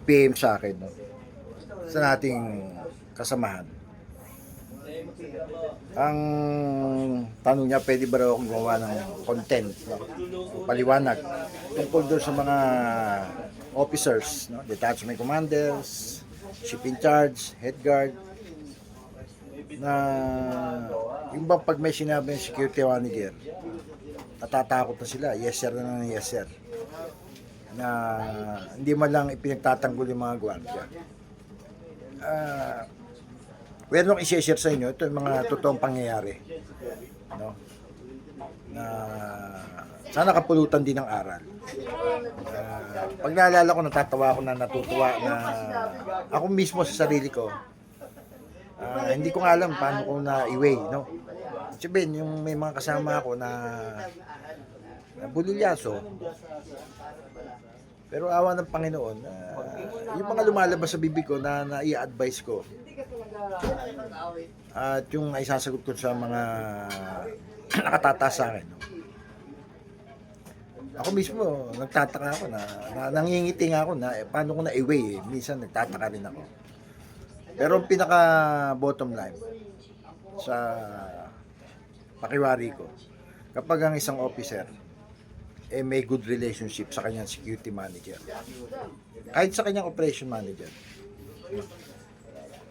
nag-PM sa akin, no, sa nating kasamahan. Ang tanong niya, pwede ba raw akong gumawa ng content, no, o paliwanag tungkol doon sa mga officers, no, detachment commanders, ship in charge, head guard, na yung bang pag may sinabi ng security manager, natatakot na sila, yes sir na ng yes sir, na hindi man lang ipinagtatanggol yung mga gwardiya. Meron akong i-share sa inyo, ito yung mga totoong pangyayari, no, na sana kapulutan din ng aral. Pag naalala ko, natatawa ako, na natutuwa, na ako mismo sa sarili ko, hindi ko nga alam paano ko na i-weigh, no. Sabihin, yung may mga kasama ako na bulilyaso, pero awa ng Panginoon, yung mga lumalabas sa bibig ko na i-advise ko, at yung naisasagot ko sa mga nakatataas sa akin, no? Ako mismo, nagtataka ako na nangingiti nga ako na paano ko na i-weigh, minsan nagtataka rin ako. Pero ang pinaka bottom line sa pakiwari ko, kapag ang isang officer may good relationship sa kanyang security manager, kahit sa kanyang operation manager,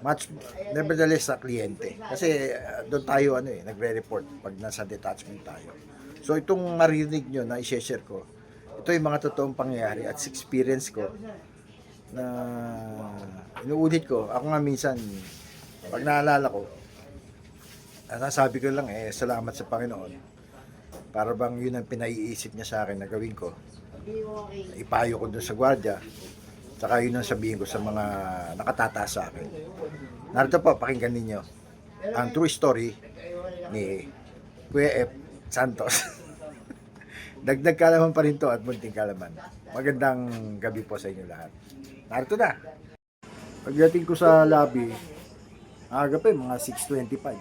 much nevertheless sa kliyente, kasi doon tayo nagre-report pag nasa detachment tayo. So itong marinig nyo na i-share ko, ito yung mga totoong pangyayari at experience ko na inuulit ko. Ako nga minsan, pag naalala ko, nasasabi ko lang salamat sa Panginoon. Para bang yun ang pinaiisip niya sa akin na gawin ko. Ipayo ko dun sa gwardiya, saka yun ang sabihin ko sa mga nakatataas sa akin. Narito po, pakinggan ninyo ang true story ni Kuya F. Santos. Dagdag kalaman pa rin to at munting kalaman. Magandang gabi po sa inyo lahat. Narito na. Pagdating ko sa lobby, aga pa mga 6:25.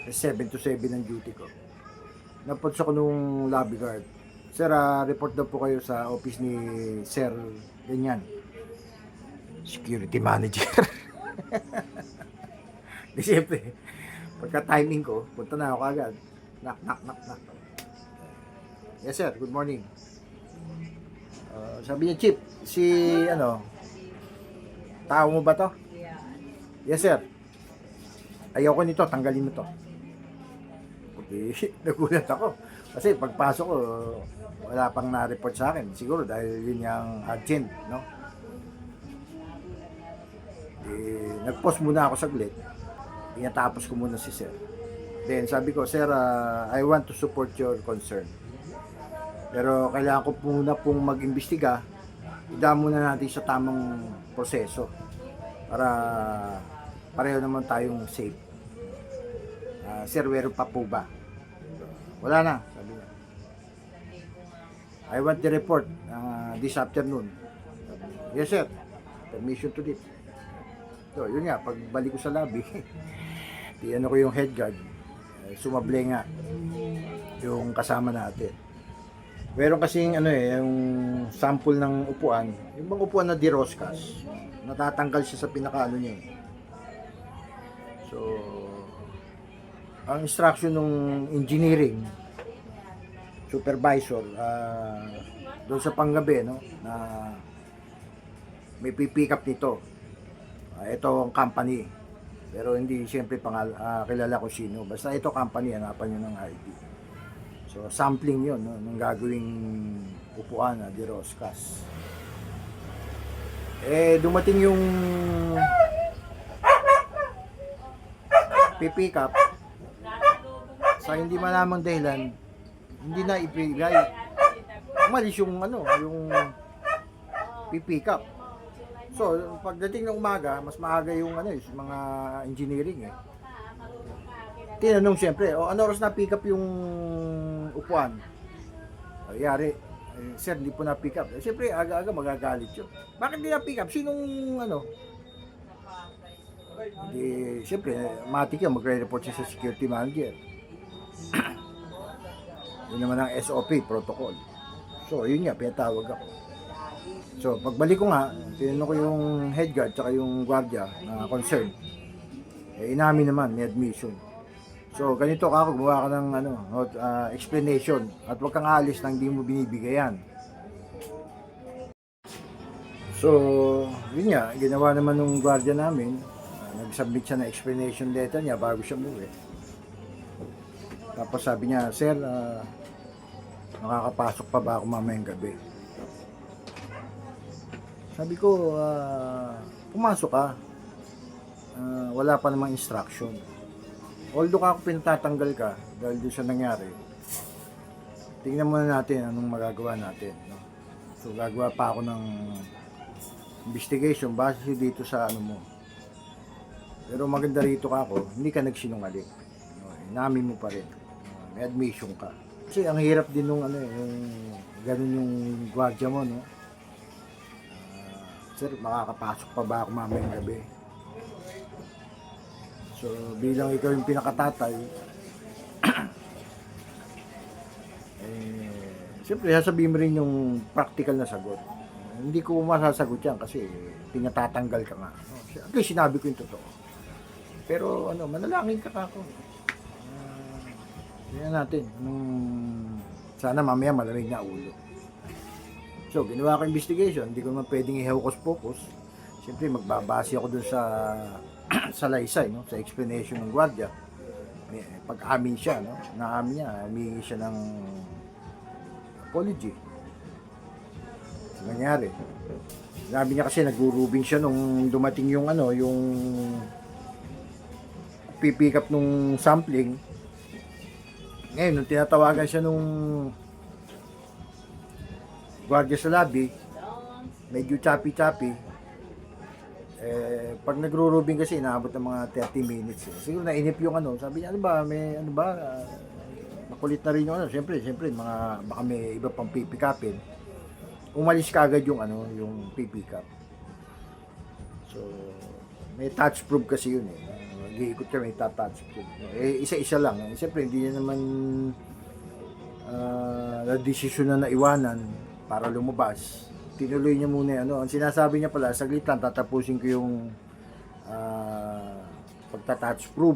7 to 7 ang duty ko. Napunta ko nung lobby guard. Sir, report daw po kayo sa office ni Sir ganyan, security manager. Di siyempre, pagka timing ko, punta na ako agad. Knock, knock, knock, knock. Yes sir, good morning. Sabi niya, Chief, tao mo ba to? Yes sir. Ayoko nito, tanggalin mo to. Okay, nagulat ako. Kasi pagpasok ko, wala pang na-report sa akin. Siguro dahil yun yung urgent, no? Nag-pause muna ako saglit. Pinatapos ko muna si sir. Then sabi ko, sir, I want to support your concern. Pero kailangan ko muna pong mag-imbestiga. Idaan muna natin sa tamang proseso para pareho naman tayong safe. Sir, meron pa po ba? Wala na, sabi niya. I want the report this afternoon. Yes sir, permission to this. So yun nga, pagbalik ko sa lobby, ko yung head guard, sumable nga yung kasama natin. Meron kasing yung sample ng upuan, yung bang upuan na diroskas, natatanggal siya sa pinaka niya. So ang instruction ng engineering supervisor doon sa panggabi, no, na may pipick up nito. Ito ang company, pero hindi siyempre kilala ko sino, basta ito company, hanapan nyo ng ID. So sampling yun, no, ng gagawing upuan na diroskas. Dumating yung pipick up, sa hindi malamang dahilan, hindi na ibigay. Umalis yung yung pipick up. So, pagdating ng umaga, mas maaga yung mga engineering Tinanong siyempre, ano oras na pick up yung upuan? Yari, sir, hindi po na pick up. Siyempre, aga-aga magagalit yun. Bakit hindi na pick up? Sinong Hindi, siyempre, matik yan, magre-report siya sa security manager. Yun naman ang SOP, protocol. So, yun nga, pinatawag ako. So, pagbalik ko nga, tinanong ko yung head guard tsaka yung gwardiya na concerned. Inamin naman, may admission. So, ganito ka, gumawa ka ng explanation at huwag kang aalis nang hindi mo binibigayan. So, yun nga, ginawa naman ng gwardiya namin. Nag-submit siya ng explanation letter niya bago siya umuwi. Tapos sabi niya, sir, makakapasok pa ba ako mamayang gabi? Sabi ko, pumasok ka. Wala pa namang instruction. Although ako pinatatanggal ka dahil doon sa nangyari, tingnan muna natin anong magagawa natin. No? So, gagawa pa ako ng investigation base dito sa ano mo. Pero maganda rito ka ako, hindi ka nagsinungaling. No? Inamin mo pa rin. May admission ka. Kasi ang hirap din nung yung ganun yung gwardiya mo, no? Sir, makakapasok pa ba ako mamayang gabi? So, bilang ikaw yung pinakatatay, siyempre, sasabihin mo rin yung practical na sagot. Hindi ko masasagot yan kasi pinatatanggal ka nga. At least sinabi ko yung totoo. Pero, manalangin ka ako. Tingnan natin. Sana mamaya malamig na ulo. So, ginawa ko investigation. Hindi ko naman pwedeng i-hocus-pocus. Siyempre, magbabase ako dun sa salaysay, no? Sa explanation ng gwardiya. Pag-amin siya, no? Naamin niya, humingi siya ng apology. So, nangyari. Sinabi niya kasi nag-rubing siya nung dumating yung yung pipick up nung sampling. Ngayon, nung tinatawagan siya nung gwardiya sa lobby, medyo choppy-choppy. Pag nagro-rubing kasi, inaabot ng mga 30 minutes. Siguro nainip yung sabi niya, makulit na rin yung Siyempre, baka may iba pang pipikapin. Umalis ka agad yung yung pipick up. So, may touch proof kasi yun Mag-iikot kami, touch proof. Isa-isa lang. Siyempre, hindi niya naman na-desisyon na naiwanan para lumabas. Tinuloy niya muna ang sinasabi niya pala, saglit lang, tatapusin ko yung pagta-touch proof.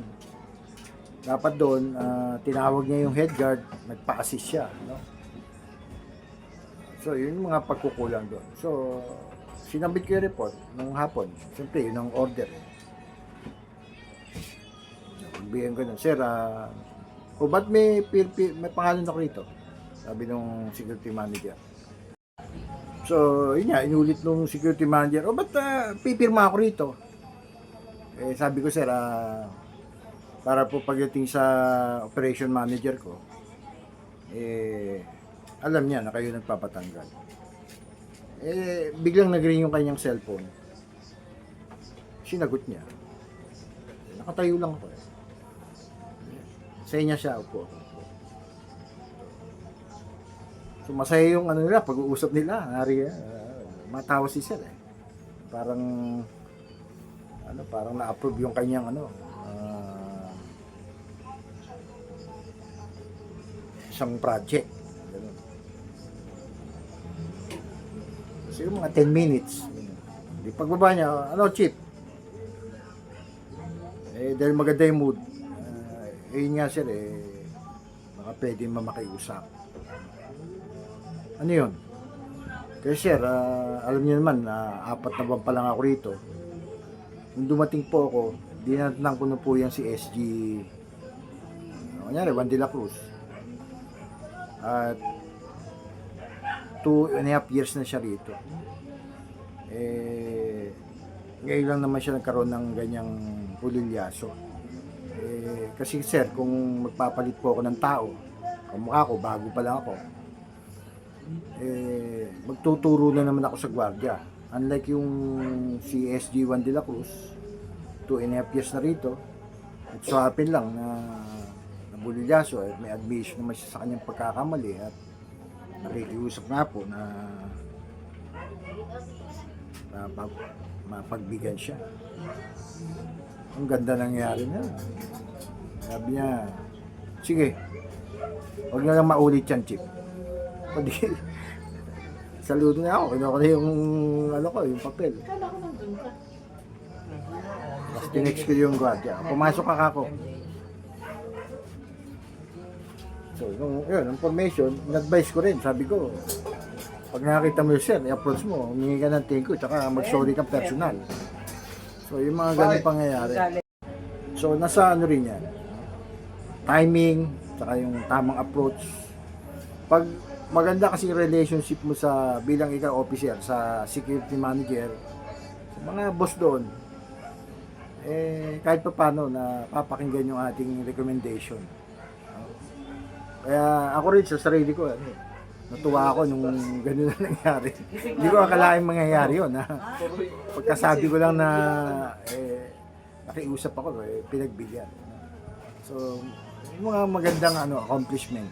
Dapat doon, tinawag niya yung head guard, nagpa-assist siya. So, yun yung mga pagkukulang doon. So, sinabit ko yung report nung hapon. Siyempre, yun ang order. Pagbigyan ko nun, sir, ba't may pangalan ako rito? Sabi nung security manager. So, yun nga, inulit nung security manager, ba't pipirma ako rito? Sabi ko, sir, para po pagdating sa operation manager ko, alam niya na kayo nagpapatanggal. Biglang nag-ring yung kanyang cellphone. Sinagot niya. Nakatayo lang ako. Sa niya siya, upo. So, masaya yung nila, pag-uusap nila. Matawa si sir Parang, parang na-approve yung kanyang, isang project. Ganun. So, yung mga 10 minutes. Di pagbaba niya, chief? Dahil maganda yung mood. Yun nga sir, baka pwede mamakiusap. Ano yun? Kasi sir, alam niyo naman, 4 na buwan pa lang ako rito. Nung dumating po ako, dinatnan ko na po yan si SG, Juan de la Cruz. At 2.5 years na siya rito. Ngayon lang naman siya nagkaroon ng ganyang pulilyaso. Kasi sir, kung magpapalit po ako ng tao, kamukha ko, bago pa lang ako, magtuturo na naman ako sa gwardiya. Unlike yung si SG Juan de la Cruz, 2.5 years na rito, at so happen lang na nabulilyaso at may admission naman siya sa kanyang pagkakamali at nakikiusap nga po na mapagbigyan siya. Ang ganda nangyari na. Sabi niya, sige, huwag na lang maulit yan, Chief. Saludo na ako. Kinuha ko na yung, ano ko, yung papel. Kala ko nandun ka. Tapos tinext ko yung guardia. Pumasok ka kako. So, yun, ang formation, in-advise ko rin. Sabi ko, pag nakakita mo yung sir, i-approach mo, humingi ka ng thank you, tsaka mag-sorry ka personal. So, yung mga ganun pangyayari. So, nasa ano rin yan. Timing, tsaka yung tamang approach. Pag maganda kasi yung relationship mo sa bilang ikaw officer, sa security manager, sa mga boss doon, kahit pa paano na papakinggan yung ating recommendation. Kaya ako rin sa sarili ko, natuwa ako nung gano'n na nangyari. Hindi ko akalain mangyayari yun. Pagkasabi ko lang na nakiusap ako, pinagbigyan. So, yung mga magandang accomplishment.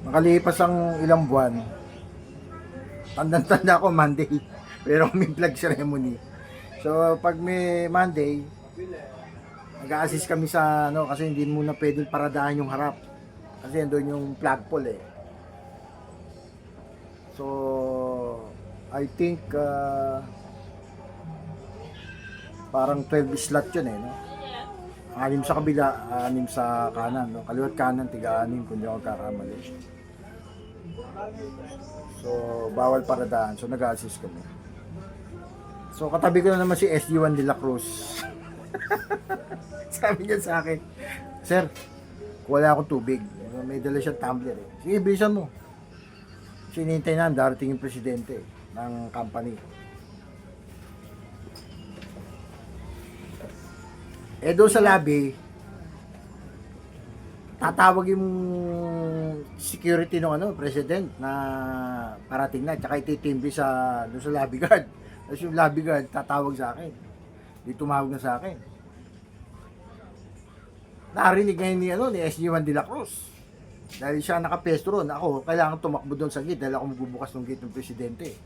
Makalipas ang ilang buwan, tandang-tanda ako Monday, pero may flag ceremony. So, pag may Monday, nag-a-assist kami sa kasi hindi muna pwedeng paradahan yung harap. Kasi doon yung flagpole eh. So, I think parang 12 slot yun eh, no? 6 sa kabila, 6 sa kanan, no? Kaliwat kanan, tiga-6 kung di ako kakamali. So, bawal paradahan. So, nag-assist kami. So, katabi ko na naman si SG1 de la Cruz. Sabi niya sa akin, "Sir, wala akong tubig." May dala siyang tumbler eh. "Sige, bilisan mo." Sinintay na, darating yung presidente ng company. Doon sa lobby, tatawag yung security ng president na parating na, tsaka ititimbi doon sa lobby guard. Tapos yung lobby guard tatawag sa akin. Di tumawag na sa akin. Narinig ngayon ni SG1 de la Cruz. Dahil siya nakapesto ron, ako kailangan tumakbo doon sa gate dahil ako magbubukas ng gate ng presidente.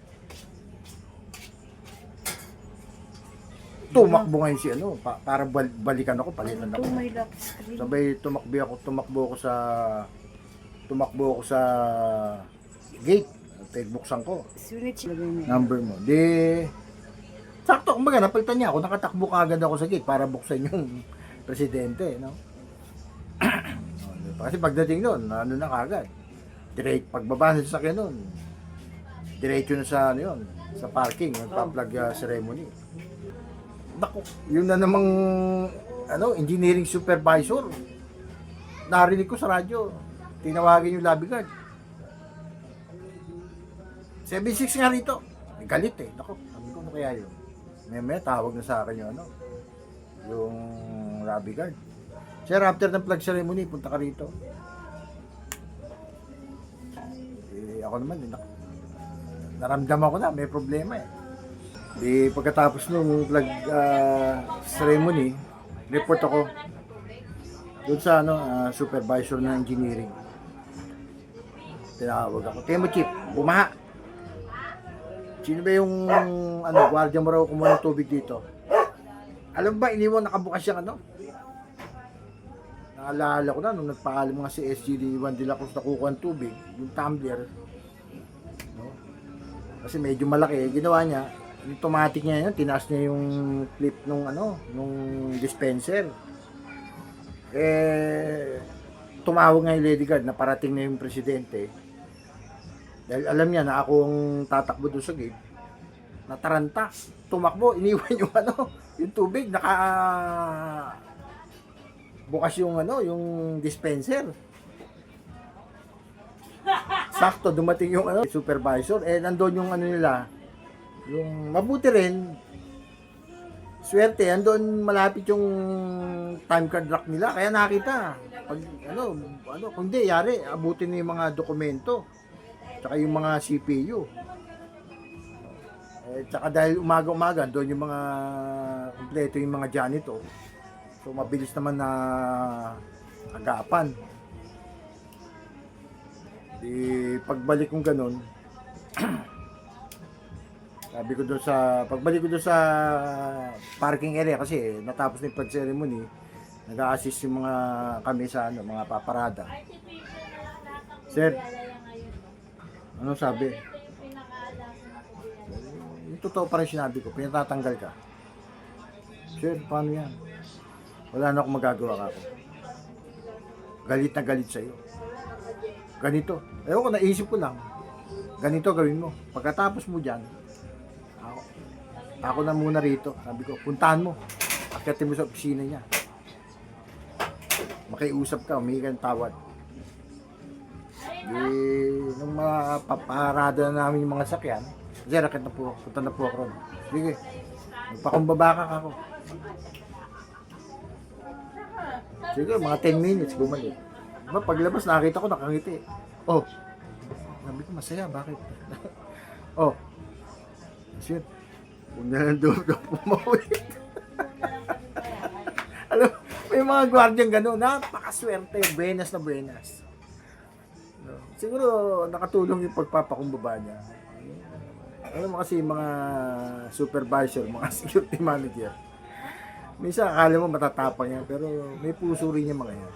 Tumakbo ngayon si para balikan ako, palitan ako. Sabay tumakbo ako sa gate. Buksan ko. Number mo. Sakto, kumbaga napalitan niya ako, nakatakbo kaagad ako sa gate para buksan yung presidente, no? Kasi pagdating doon, na kagad. Direct pagbaba sa sasakyan doon. Diretso na sa sa parking, nagpa-flag ceremony. Naku, yun na namang engineering supervisor. Narinig ko sa radyo. Tinawagin yung lobby guard. 76 nga rito. Galit eh. Naku, sabi ko, ano kaya yun? May tawag na sa akin yung lobby guard. "Sir, after ng flag ceremony, punta ka rito." Ako naman, naramdaman ko na, may problema eh. Pagkatapos nung flag ceremony, report ako doon sa supervisor ng engineering. Tinawag ako, "Temo Chief, bumaha. Sino ba yung gwardiya mo raw kumuha ng tubig dito?" Alam ba, iniwan nakabukas siyang Naalala ko na nung nagpaalam nga si SG1 de la Cruz na kukuha ng tubig, yung tumbler, no? Kasi medyo malaki, ginawa niya, yung automatic niya yun, tinaas niya yung clip nung dispenser. Tumawag nga yung lady guard na parating na yung presidente. Dahil alam niya na akong tatakbo doon sa gate, nataranta, tumakbo, iniwan yung yung tubig, bukas yung yung dispenser. Sakto dumating yung supervisor, nandoon yung nila. Yung mabuti rin, swerte, nandoon malapit yung time card lock nila, kaya nakita. Pag kung di, yari, abutin na yung mga dokumento, tsaka yung mga CPU. Tsaka dahil umaga-umaga, doon yung mga kompleto yung mga janitor. So, mabilis naman na agapan. Pagbalik kong ganun, pagbalik ko doon sa parking area kasi natapos na yung flag ceremony, nag-a-assist yung kami sa mga paparada. "Sir, ano sabi?" totoo pa rin sinabi ko, pinatatanggal ka. Sir, paano yan? Wala na akong magagawa ka ako. Galit na galit sa'yo. Ganito. Ewan ko, naisip ko lang. Ganito gawin mo. Pagkatapos mo dyan, ako na muna rito. Sabi ko, puntahan mo. Akitin mo sa opisina niya. Makiusap ka, humingi ka ng tawad. Nung mapaparada na namin yung mga sakyan, kasi rakit na po, punta na po ako ron. Sige, magpakumbaba ka ako. Sige, mga 10 minutes, bumalik. Diba, paglabas, nakita ko, nakangiti. Oh, sabi ko, masaya, bakit? Oh, shit, huwag na lang doon pumawit. Alam, may mga gwardyang gano'n, napakaswerte, buenas na buenas. No? Siguro, nakatulong yung pagpapakumbaba niya. Alam mo kasi mga supervisor, mga security manager, minsan akala mo matatapang yan, pero may puso rin yung mga yan.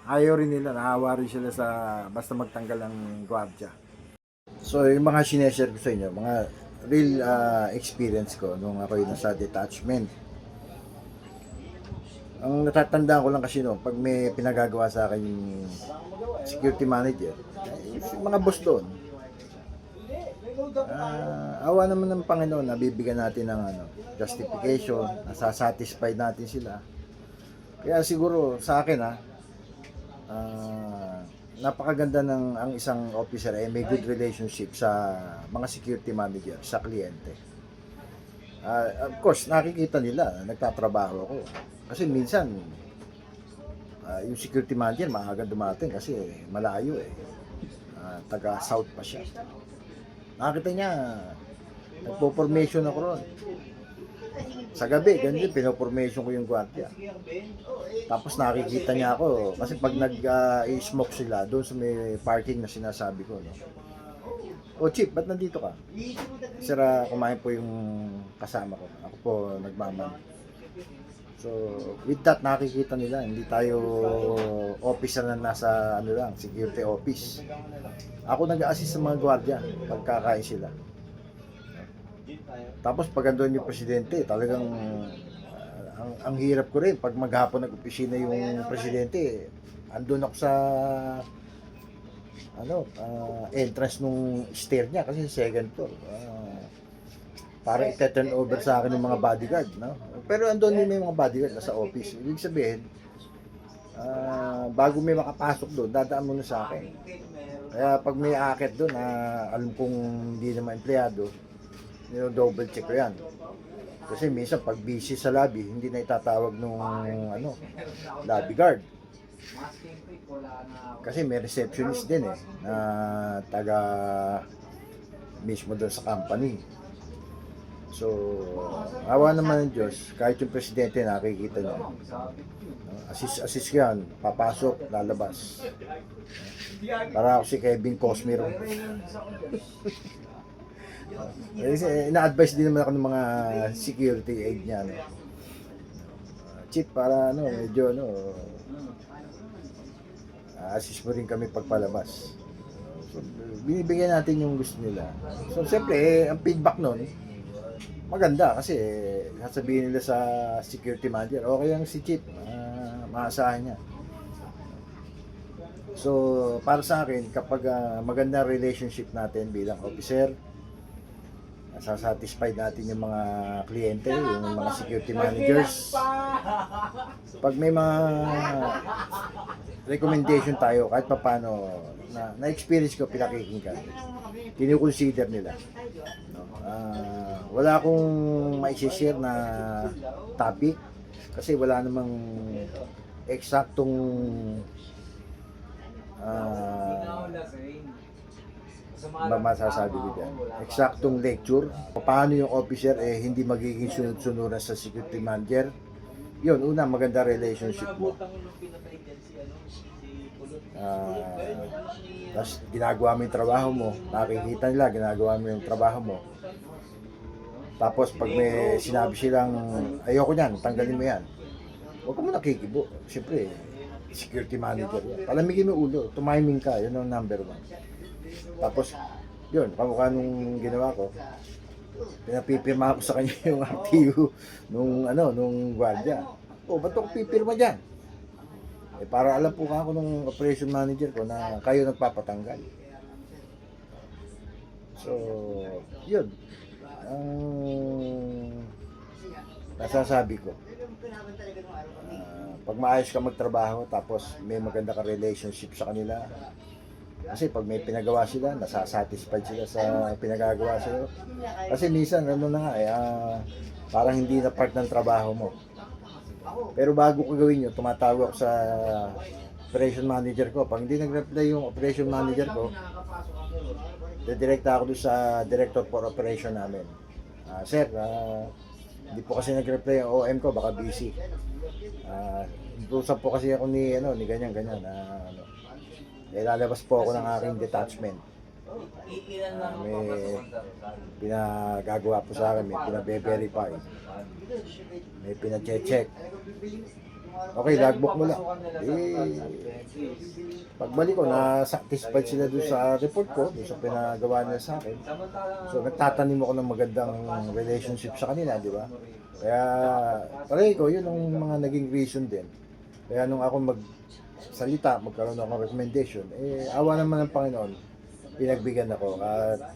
Ayaw rin nila, nahawa rin sila sa basta magtanggal ng gwardiya. So yung mga sineshare ko sa inyo, mga real experience ko nung ako yung nasa detachment. Ang natatandaan ko lang kasi noon, pag may pinagagawa sa akin yung security manager, yung mga boss doon, awa naman ng Panginoon, nabibigyan natin ng justification, nasasatisfied natin sila. Kaya siguro sa akin napakaganda ng ang isang officer ay may good relationship sa mga security manager, sa kliyente. Of course, nakikita nila, nagtatrabaho ako. Kasi minsan, yung security manager maaga dumating kasi malayo taga south pa siya. Nakita niya, nagpo-formation ako ron. Sa gabi, ganyan, pinoformation ko yung gwardiya. Tapos nakikita niya ako, kasi pag nag-smoke sila, doon sa may parking na sinasabi ko, no? O Chief, ba't nandito ka? Sira, kumain po yung kasama ko. Ako po nagmaman. So, with that, nakikita nila, hindi tayo officer na nasa security office. Ako nag-assist sa mga gwardiya pagkakain sila. Tapos pag andun yung presidente, talagang ang hirap ko rin. Pag maghapon nag-opisina yung presidente, andun ako sa entrance nung stair niya kasi second floor. Para i-turn over sa akin ng mga bodyguard, no? Pero andun yung may mga bodyguard na sa office. Ibig sabihin, bago may makapasok doon, dadaan muna sa akin. Kaya pag may akit doon, alam kong hindi naman empleyado, double check ko yan. Kasi minsan pag busy sa lobby, hindi na itatawag nung lobby guard. Kasi may receptionist din na taga mismo doon sa company. So, awa naman ng Diyos, kahit yung presidente nakikita niya. Assist yan, papasok, lalabas. Para ako si Kevin Cosmero. Ina-advise din naman ako ng mga security aid niya. Chief, para medyo assist mo rin kami pagpalabas. So, binibigyan natin yung gusto nila. So, siyempre, ang feedback nun, maganda kasi sasabihin nila sa security manager, okay ang si Chief, maasahan niya. So, para sa akin, kapag maganda relationship natin bilang officer, sasatisfied natin yung mga kliyente, yung mga security managers. Pag may mga recommendation tayo, kahit pa paano, na-experience ko, pinakikinggan, kinu-consider nila. Wala akong ma-share na topic kasi wala namang eksaktong masasabi ko dyan. Eksaktong lecture. Paano yung officer hindi magiging sunod-sunuran sa security manager. Yun, una, maganda relationship mo. Tapos ginagawa mo yung trabaho mo. Nakikita nila, ginagawa mo yung trabaho mo. Tapos pag may sinabi silang, ayoko niyan, tanggalin mo yan. Huwag ka mo nakikibo. Siyempre, security manager yan. Palamigin mo ulo, tumiming ka, yun ang number one. Tapos, yun, kamukha nung ginawa ko, Pinapipirma ko sa kanya yung RTU nung gwardiya. Oh, ba't ako pipirma dyan? Eh, para alam po ako nung operation manager ko na kayo nagpapatanggal. So, yun. Ang nasasabi ko, pag maayos ka magtrabaho tapos may maganda ka relationship sa kanila, kasi pag may pinagawa sila, nasasatisfied sila sa pinagagawa sa'yo. Kasi minsan, ano na nga parang hindi na part ng trabaho mo. Pero bago ko gawin yun, tumatawag ako sa operation manager ko. Pag hindi nag-reply yung operation manager ko, dedirekta ako doon sa director for operation namin. Sir, hindi po kasi nag-reply yung OM ko, baka busy. Usap po kasi ako ni ganyan-ganyan. Lalabas po ako ng aking detachment. May pinagagawa po sa akin, may pinabe-verify, may pina-check. Okay, logbook mo lang. Pagbalik ko, na-satisfied sila doon sa report ko, doon sa pinagawa nila sa akin. So, nagtatanim ako ng magandang relationship sa kanila, di ba? Kaya, palagi ko, yun ang mga naging reason din. Kaya nung ako magsalita, magkaroon ako ng recommendation, awa naman ng Panginoon, pinagbigyan ako at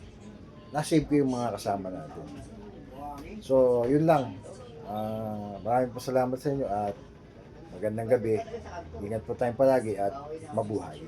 nasave ko yung mga kasama natin. So, yun lang. Maraming salamat sa inyo at magandang gabi. Ingat po tayong palagi at mabuhay.